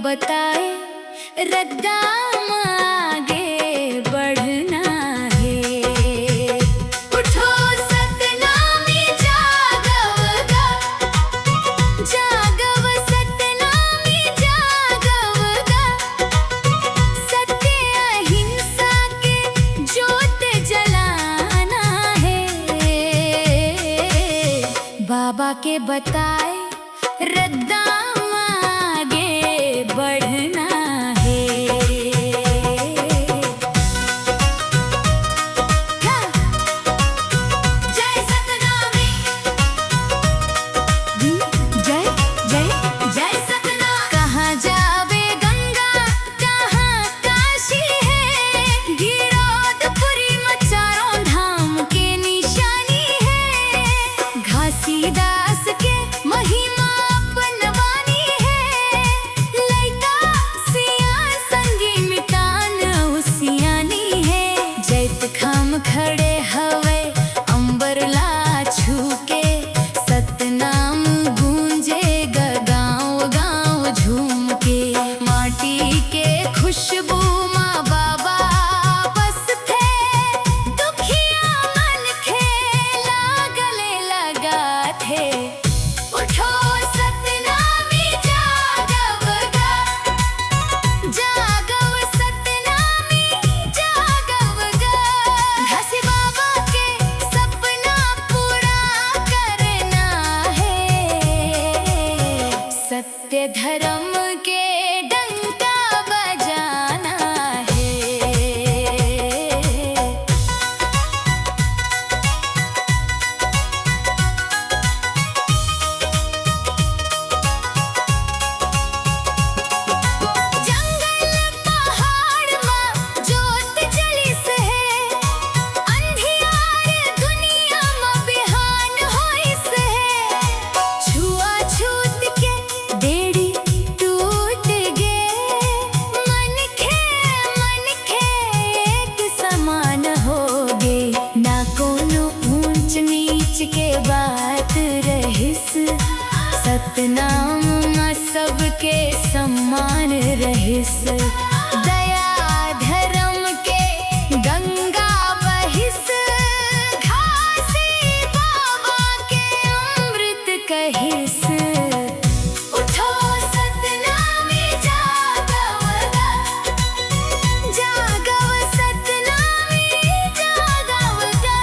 बताए रद्दाम आगे बढ़ना है। उठो सतनामी जागवगा, जागव सतनामी जागवगा, सत्य अहिंसा के ज्योत जलाना है। बाबा के बताए रद्दाम आगे बढ़ना है। जय सतनामी, जय जय जय सतनामी। कहाँ जावे गंगा, कहाँ काशी है, गिरौदपुरी में चारों धाम के निशानी है। घासीदास के महिमा बनवानी है, लइका सिया संगी मितान उसियानी है। जैत खाम खड़े हवे अंबरला छू के, सतनाम गूंजेगा गाँव गाँव झूम के। माटी के खुशबू माँ बाबा बस थे, दुखिया मन खेला गले लगा थे। उठो सतनामी जागवगा, जागव सतनामी जागवगा, घासी बाबा के सपना पूरा करना है। सत्य धर्म के डंका बजाना है। जंगल पहाड़ माँ जोत जलिस है, अंधियार दुनिया में बिहान होइस है। छुआछूत के बेड़ी टूट गे, मन खे एक समान हो गे। ना कोनो ऊंच नीच के बात रहिस, सतनाम में सबके सम्मान रहिस। दया धर्म के गंगा बहिस, घासी बाबा के अमृत कहिस। उठो सतनामी जागवगा, जागव सतनामी जागवगा,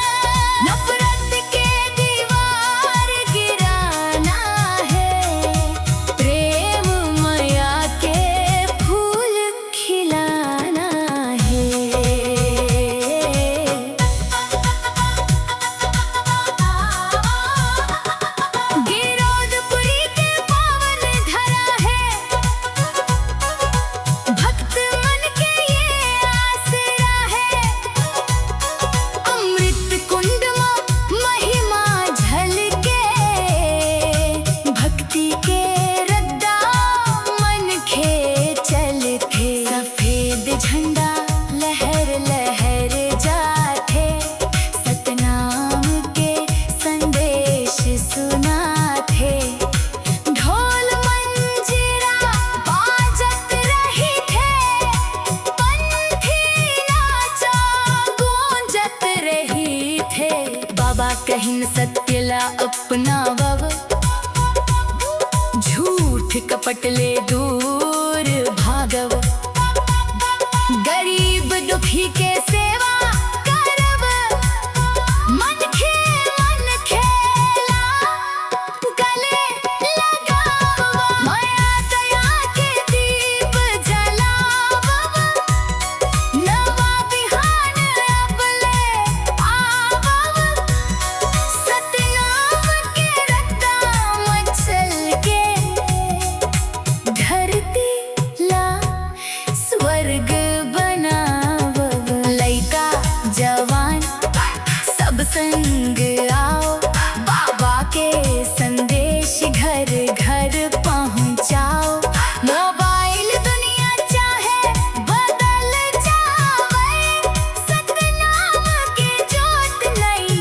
नफरत के दीवार गिराना है। प्रेम माया के फूल खिलाना है। गिरौदपुरी के पावन धरा है, भक्त मन के ये आसरा है। अमृत कुंड में महिमा झलके, भक्ति के रद्दा मन खे चलते। सफेद झंडा लहर लहर जाते, सतनाम के संदेश सुनाते। ढोल मंजीरा बाजत रही थे, पंथी नाचा गूंजत रही थे। बाबा कहिन सत्य ला अपना बाबा, झूठ कपट ले दूर भागव। गरीब दुखी के सेवा करव, मन खेला गले लगाव। माया दया के दीप जलावव, नवा बिहान अबले आवव। सतनाम के रद्दाम चल के, धरती ला स्वर्ग बनावव। लइका जवान सब संग आओ, बाबा के संदेश घर घर पहुँचाओ। मोबाइल दुनिया चाहे बदल जावे, सतनाम के ज्योत नहीं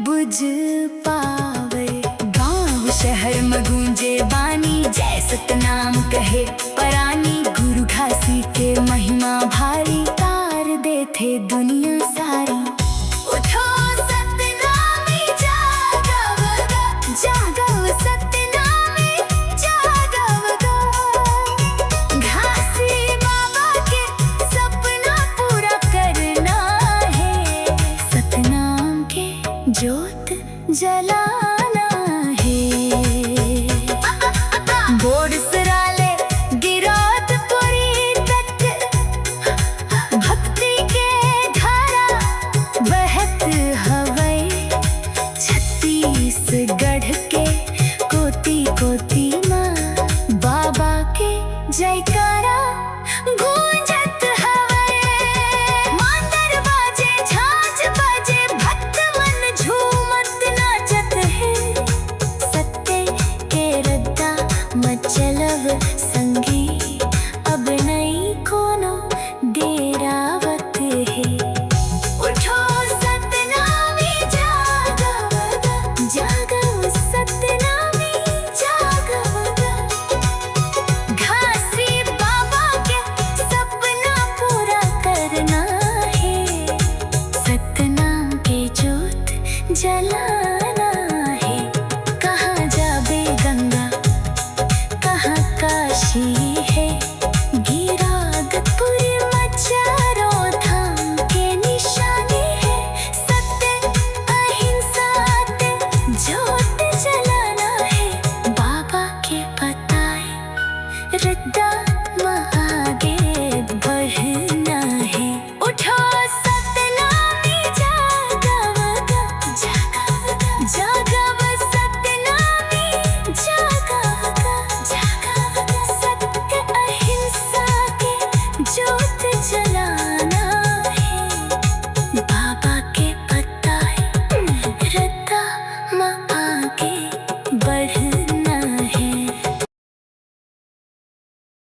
बुझ पावे। गाँव शहर में गूंजे बानी, जय सतनाम कहे परानी। थे दुनिया सारी। उठो सतनामी जागवगा, जागव सतनामी जागवगा। घासी बाबा के सपना पूरा करना है, सतनाम के ज्योत जलाना है। बोरसराले गिरौदपुरी तक भक्ति के धारा बहत हवै। छत्तीसगढ़ के कोती कोती माँ बाबा के जयकारा गूंजत हवै। मांदर बाजे झांझ बाजे भक्त मन झूमत नाचत है। सत्य के रद्दा मचलव संगी अब नई कोनो डेरावत है। उठो सतनामी जागवगा, जागव सतनामी जागवगा। घासी बाबा के सपना पूरा करना है, सतनाम के ज्योत जलाना है। कहाँ जाबे गंगा कहाँ काशी है, गिरौदपुर चारों धाम के निशानी है। सत्य अहिंसा ते ज्योत जलाना है, बाबा के बताए रद्दा महा